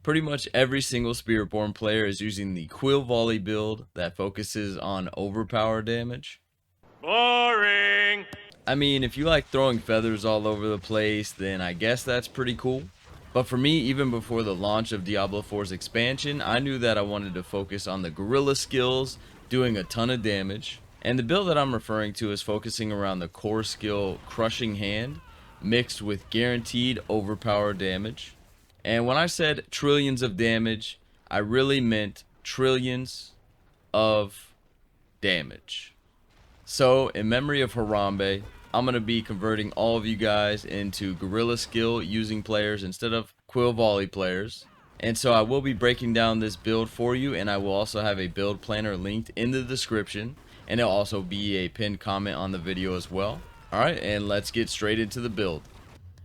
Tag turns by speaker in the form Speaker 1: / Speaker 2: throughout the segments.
Speaker 1: Pretty much every single Spiritborn player is using the Quill Volley build that focuses on overpower damage.
Speaker 2: Boring!
Speaker 1: I mean, if you like throwing feathers all over the place, then I guess that's pretty cool. But for me, even before the launch of Diablo 4's expansion, I knew that I wanted to focus on the guerrilla skills, doing a ton of damage. And the build that I'm referring to is focusing around the core skill Crushing Hand, mixed with guaranteed overpower damage. And when I said trillions of damage, I really meant trillions of damage. So, in memory of Harambe, I'm going to be converting all of you guys into Gorilla Skill using players instead of Quill Volley players. And so I will be breaking down this build for you, and I will also have a build planner linked in the description, and it'll also be a pinned comment on the video as well. Alright, and let's get straight into the build.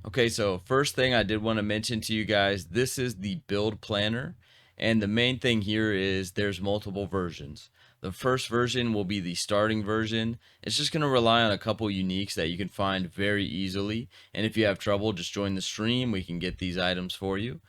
Speaker 1: Okay, so first thing I did want to mention to you guys, this is the build planner, and the main thing here is there's multiple versions. The first version will be the starting version. It's just going to rely on a couple uniques that you can find very easily, and if you have trouble, just join the stream. We can get these items for you.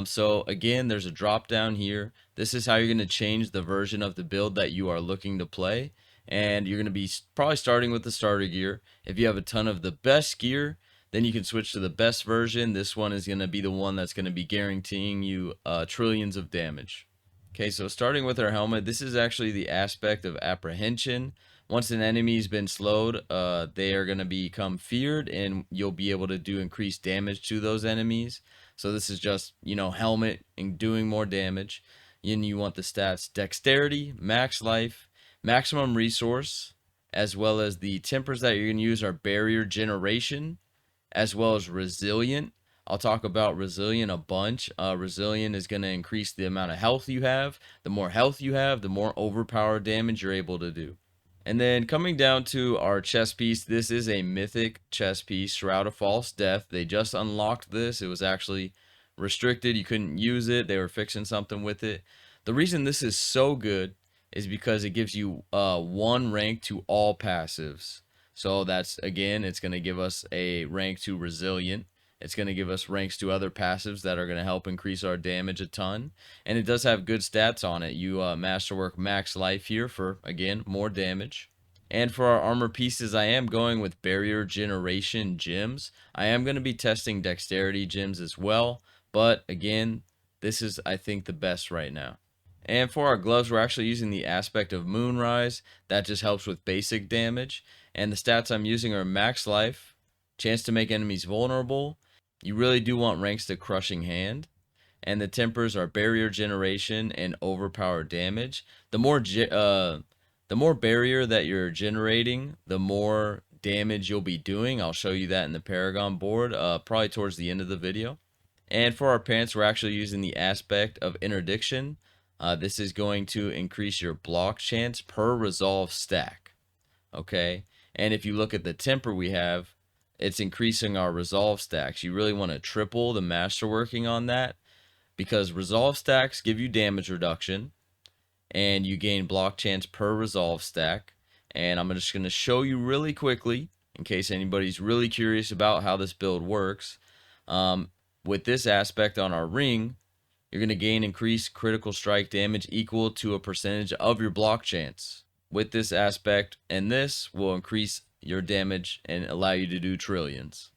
Speaker 1: So again, there's a drop down here. This is how you're going to change the version of the build that you are looking to play, and you're going to be probably starting with the starter gear. If you have a ton of the best gear, then you can switch to the best version. This one is going to be the one that's going to be guaranteeing you trillions of damage. Okay, so starting with our helmet, this is actually the aspect of apprehension. Once an enemy's been slowed, they are going to become feared, and you'll be able to do increased damage to those enemies. So this is just, helmet and doing more damage. And you want the stats dexterity, max life, maximum resource, as well as the tempers that you're going to use are barrier generation, as well as resilient. I'll talk about resilient a bunch. Resilient is going to increase the amount of health you have. The more health you have, the more overpowered damage you're able to do. And then coming down to our chest piece, this is a mythic chest piece, Shroud of False Death. They just unlocked this. It was actually restricted. You couldn't use it. They were fixing something with it. The reason this is so good is because it gives you one rank to all passives. So that's, again, it's going to give us a rank to resilient. It's going to give us ranks to other passives that are going to help increase our damage a ton. And it does have good stats on it. You masterwork max life here for, again, more damage. And for our armor pieces, I am going with barrier generation gems. I am going to be testing dexterity gems as well. But again, this is, I think, the best right now. And for our gloves, we're actually using the aspect of Moonrise. That just helps with basic damage. And the stats I'm using are max life, chance to make enemies vulnerable. You really do want ranks to Crushing Hand. And the tempers are barrier generation and overpower damage. The more barrier that you're generating, the more damage you'll be doing. I'll show you that in the Paragon board, probably towards the end of the video. And for our pants, we're actually using the aspect of interdiction. This is going to increase your block chance per resolve stack. Okay, and if you look at the temper we have, it's increasing our resolve stacks. You really want to triple the masterworking on that, because resolve stacks give you damage reduction, and you gain block chance per resolve stack. And I'm just going to show you really quickly, in case anybody's really curious about how this build works. With this aspect on our ring, you're going to gain increased critical strike damage equal to a percentage of your block chance. With this aspect, and this will increase your damage and allow you to do trillions.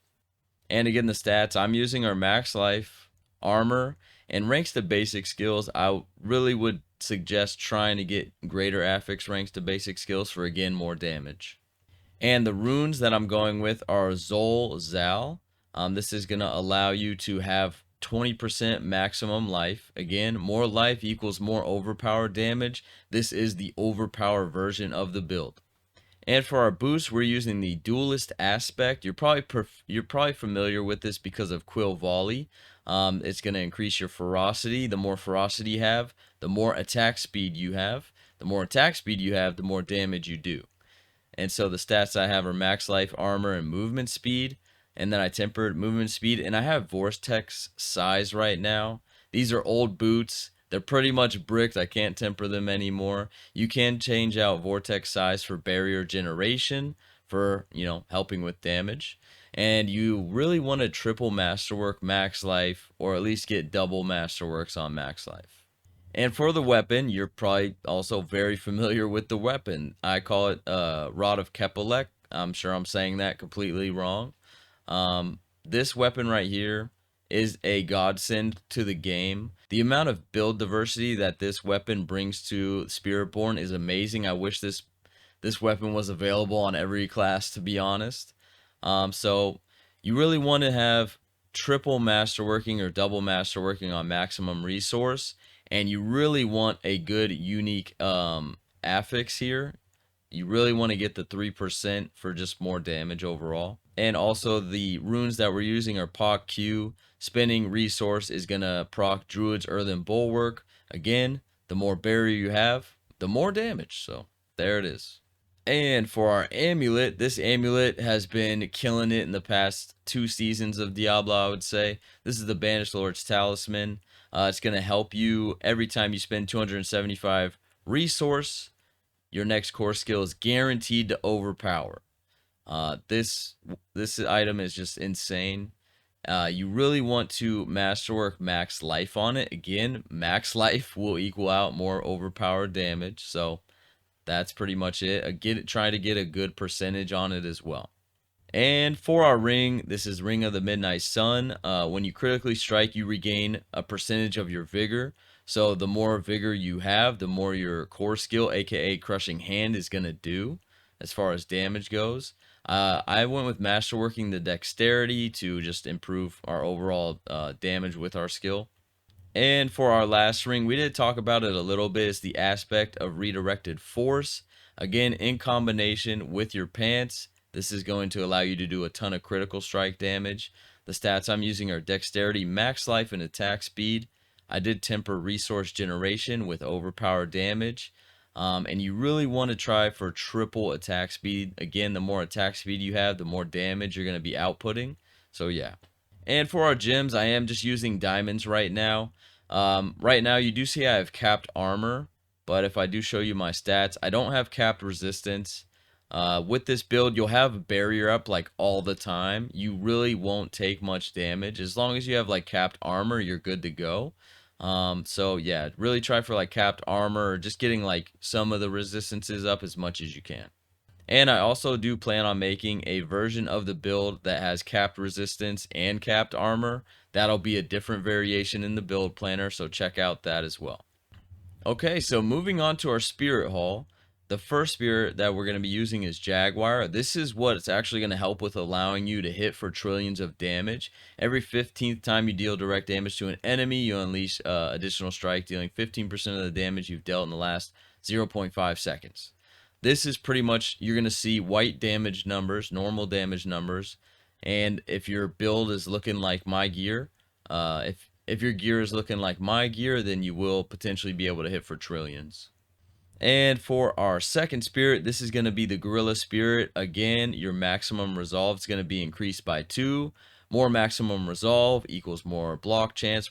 Speaker 1: And again, the stats I'm using are max life, armor, and ranks to basic skills. I really would suggest trying to get greater affix ranks to basic skills for, again, more damage. And the runes that I'm going with are Zol Zal. This is going to allow you to have 20% maximum life. Again, more life equals more overpower damage. This is the overpower version of the build. And for our boost, we're using the duelist aspect. You're probably familiar with this because of Quill Volley. It's going to increase your ferocity. The more ferocity you have, the more attack speed you have. The more attack speed you have, the more damage you do. And so the stats I have are max life, armor, and movement speed. And then I tempered movement speed, and I have Vortex size right now. These are old boots. They're pretty much bricked. I can't temper them anymore. You can change out Vortex size for barrier generation for, helping with damage. And you really want to triple Masterwork Max Life, or at least get double Masterworks on Max Life. And for the weapon, you're probably also very familiar with the weapon. I call it Rod of Kepelek. I'm sure I'm saying that completely wrong. This weapon right here is a godsend to the game. The amount of build diversity that this weapon brings to Spiritborn is amazing. I wish this weapon was available on every class, to be honest. So you really want to have triple masterworking or double masterworking on maximum resource, and you really want a good unique affix here. You really want to get the 3% for just more damage overall. And also the runes that we're using are Poc Q. Spending resource is going to proc Druid's Earthen Bulwark. Again, the more barrier you have, the more damage. So there it is. And for our amulet, this amulet has been killing it in the past 2 seasons of Diablo, I would say. This is the Banished Lord's Talisman. It's going to help you every time you spend 275 resource. Your next core skill is guaranteed to overpower. This item is just insane. You really want to masterwork max life on it. Again, max life will equal out more overpowered damage. So that's pretty much it. Try to get a good percentage on it as well. And for our ring, this is Ring of the Midnight Sun. When you critically strike, you regain a percentage of your vigor. So the more vigor you have, the more your core skill, aka Crushing Hand, is going to do as far as damage goes. I went with Masterworking the Dexterity to just improve our overall damage with our skill. And for our last ring, we did talk about it a little bit. It's the aspect of redirected force. Again, in combination with your pants, this is going to allow you to do a ton of critical strike damage. The stats I'm using are dexterity, max life, and attack speed. I did temper resource generation with overpowered damage. And you really want to try for triple attack speed. Again, the more attack speed you have, the more damage you're going to be outputting. So yeah. And for our gems, I am just using diamonds right now. Right now, you do see I have capped armor, but if I do show you my stats, I don't have capped resistance. With this build, you'll have barrier up like all the time. You really won't take much damage. As long as you have like capped armor, you're good to go. So yeah, really try for like capped armor or just getting like some of the resistances up as much as you can. And I also do plan on making a version of the build that has capped resistance and capped armor. That'll be a different variation in the build planner, so check out that as well. Okay, so moving on to our spirit haul. The first spirit that we're going to be using is Jaguar. This is what it's actually going to help with allowing you to hit for trillions of damage. Every 15th time you deal direct damage to an enemy, you unleash additional strike, dealing 15% of the damage you've dealt in the last 0.5 seconds. This is pretty much, you're going to see white damage numbers, normal damage numbers, and if your build is looking like my gear, if your gear is looking like my gear, then you will potentially be able to hit for trillions. And for our second spirit, this is going to be the Gorilla Spirit. Again, your maximum resolve is going to be increased by 2. More maximum resolve equals more block chance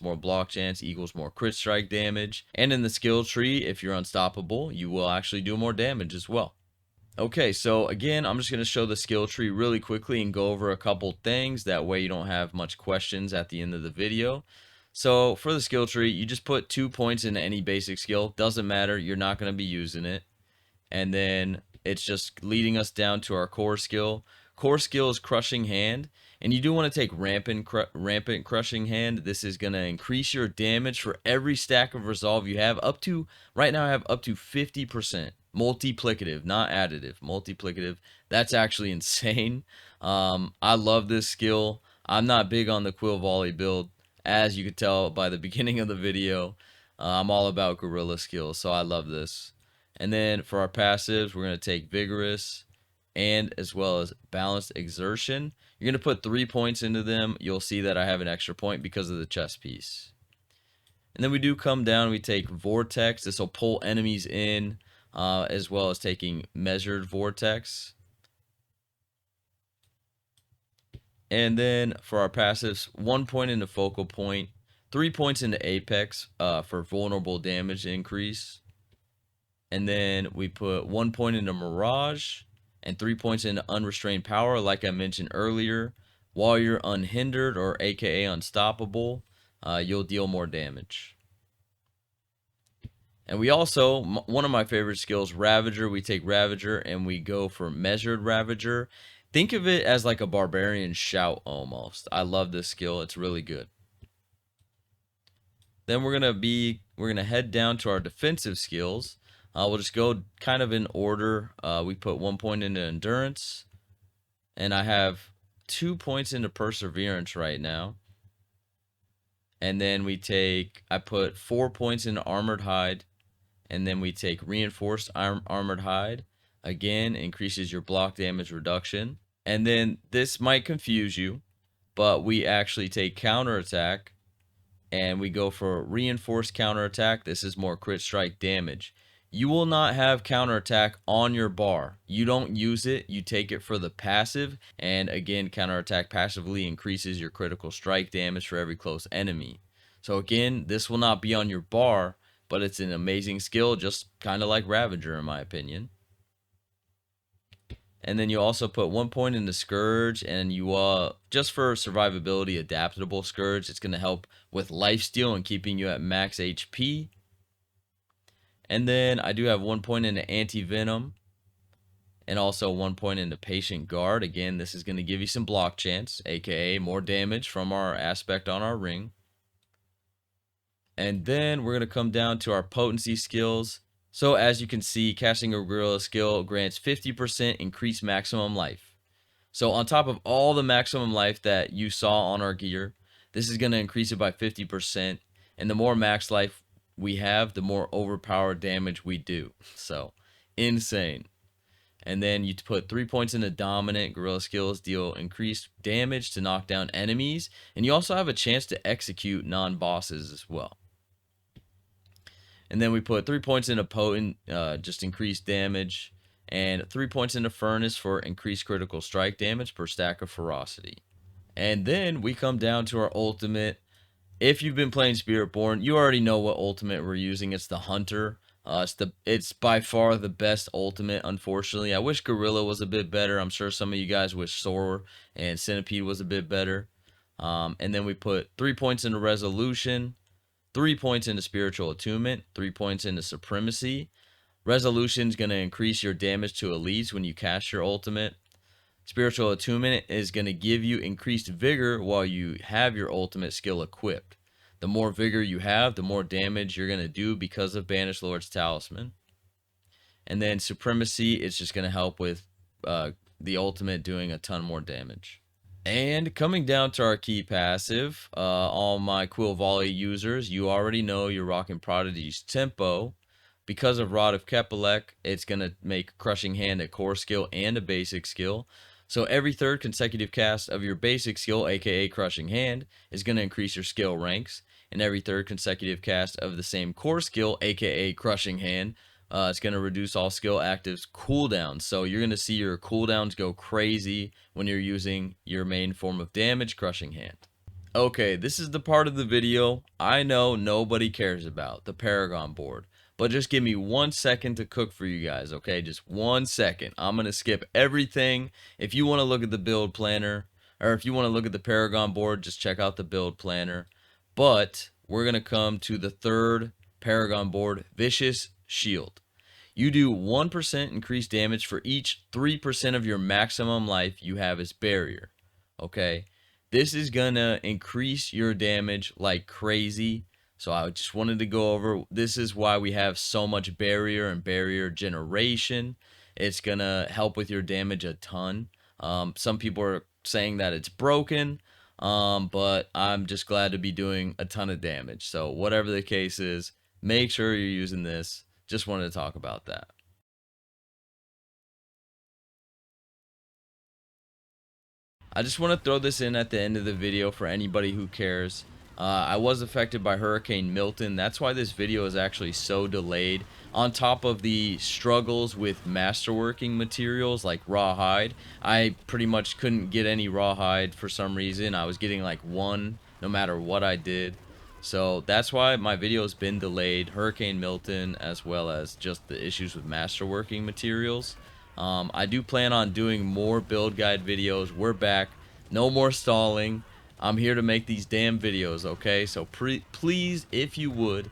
Speaker 1: equals more crit strike damage. And in the skill tree, if you're unstoppable, you will actually do more damage as well. Okay, so again, I'm just going to show the skill tree really quickly and go over a couple things. That way you don't have much questions at the end of the video. So for the skill tree, you just put 2 points into any basic skill. Doesn't matter, you're not going to be using it. And then it's just leading us down to our core skill. Core skill is Crushing Hand, and you do want to take Rampant Crushing Hand. This is going to increase your damage for every stack of resolve you have up to, right now I have up to 50%. Multiplicative, not additive, multiplicative. That's actually insane. I love this skill. I'm not big on the Quill Volley build, as you could tell by the beginning of the video. I'm all about gorilla skills, so I love this. And then for our passives, we're going to take Vigorous and as well as Balanced Exertion. You're going to put 3 points into them. You'll see that I have an extra point because of the chest piece. And then we do come down, we take Vortex. This will pull enemies in, as well as taking Measured Vortex. And then for our passives, 1 point into Focal Point, 3 points into Apex for vulnerable damage increase. And then we put 1 point into Mirage and 3 points into Unrestrained Power, like I mentioned earlier. While you're unhindered, or aka unstoppable, you'll deal more damage. And we also, one of my favorite skills, Ravager, we take Ravager and we go for Measured Ravager. Think of it as like a Barbarian Shout almost. I love this skill. It's really good. Then we're gonna head down to our defensive skills. We'll just go kind of in order. We put 1 point into Endurance, and I have 2 points into Perseverance right now. And then I put 4 points into Armored Hide, and then we take Reinforced Armored Hide. Again, increases your block damage reduction. And then this might confuse you, but we actually take Counterattack, and we go for Reinforced Counterattack. This is more crit strike damage. You will not have Counterattack on your bar. You don't use it, you take it for the passive, and again, Counterattack passively increases your critical strike damage for every close enemy. So again, this will not be on your bar, but it's an amazing skill, just kind of like Ravager in my opinion. And then you also put 1 point into Scourge, and you just for survivability, adaptable Scourge. It's going to help with lifesteal and keeping you at max HP. And then I do have 1 point into Anti-Venom, and also 1 point into Patient Guard. Again, this is going to give you some block chance, aka more damage from our aspect on our ring. And then we're going to come down to our potency skills. So as you can see, casting a Gorilla skill grants 50% increased maximum life. So on top of all the maximum life that you saw on our gear, this is going to increase it by 50%. And the more max life we have, the more overpowered damage we do. So insane. And then you put 3 points into Dominant. Gorilla skills deal increased damage to knock down enemies. And you also have a chance to execute non-bosses as well. And then we put 3 points into Potent, just increased damage. And 3 points into Furnace for increased critical strike damage per stack of Ferocity. And then we come down to our ultimate. If you've been playing Spiritborn, you already know what ultimate we're using. It's the Hunter. It's by far the best ultimate, unfortunately. I wish Gorilla was a bit better. I'm sure some of you guys wish Soar and Centipede was a bit better. And then we put 3 points into Resolution, 3 points into Spiritual Attunement, 3 points into Supremacy. Resolution is going to increase your damage to elites when you cast your ultimate. Spiritual Attunement is going to give you increased vigor while you have your ultimate skill equipped. The more vigor you have, the more damage you're going to do because of Banished Lord's Talisman. And then Supremacy is just going to help with the ultimate doing a ton more damage. And coming down to our key passive, all my Quill Volley users, you already know you're rocking Prodigy's Tempo. Because of Rod of Kepelek, it's going to make Crushing Hand a core skill and a basic skill. So every third consecutive cast of your basic skill, aka Crushing Hand, is going to increase your skill ranks. And every third consecutive cast of the same core skill, aka Crushing Hand, it's going to reduce all skill actives cooldowns. So you're going to see your cooldowns go crazy when you're using your main form of damage, Crushing Hand. Okay, this is the part of the video I know nobody cares about, the Paragon board. But just give me 1 second to cook for you guys, okay? Just 1 second. I'm going to skip everything. If you want to look at the build planner, or if you want to look at the Paragon board, just check out the build planner. But we're going to come to the third Paragon board, Vicious Shield. You do 1% increased damage for each 3% of your maximum life you have as barrier, okay? This is going to increase your damage like crazy. So I just wanted to go over, this is why we have so much barrier and barrier generation. It's going to help with your damage a ton. Some people are saying that it's broken, but I'm just glad to be doing a ton of damage. So whatever the case is, make sure you're using this. Just wanted to talk about that. I just want to throw this in at the end of the video for anybody who cares. I was affected by Hurricane Milton. That's why this video is actually so delayed. On top of the struggles with masterworking materials like rawhide, I pretty much couldn't get any rawhide for some reason. I was getting like one no matter what I did. So that's why my video has been delayed. Hurricane Milton, as well as just the issues with masterworking materials. I do plan on doing more build guide videos. We're back. No more stalling. I'm here to make these damn videos, okay? So please, if you would,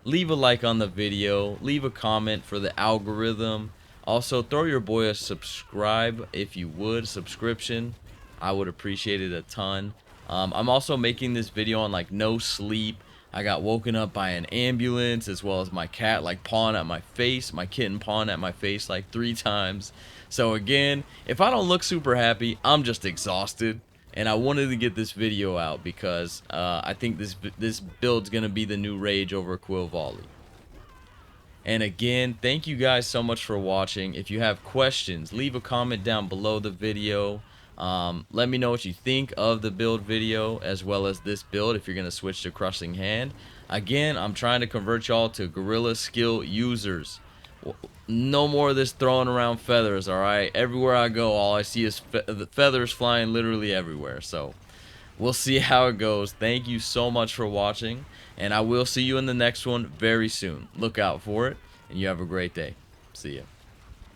Speaker 1: leave a like on the video, leave a comment for the algorithm. Also, throw your boy a subscribe if you would. Subscription, I would appreciate it a ton. I'm also making this video on like no sleep. I got woken up by an ambulance, as well as my cat like pawing at my face, my kitten pawing at my face like 3 times. So again, if I don't look super happy, I'm just exhausted. And I wanted to get this video out because I think this build's gonna be the new rage over Quill Volley. And again, thank you guys so much for watching. If you have questions, leave a comment down below the video. Let me know what you think of the build video, as well as this build if you're gonna switch to Crushing Hand. Again, I'm trying to convert y'all to gorilla skill users. No more of this throwing around feathers, alright? Everywhere I go, all I see is the feathers flying literally everywhere. So, we'll see how it goes. Thank you so much for watching, and I will see you in the next one very soon. Look out for it, and you have a great day. See ya.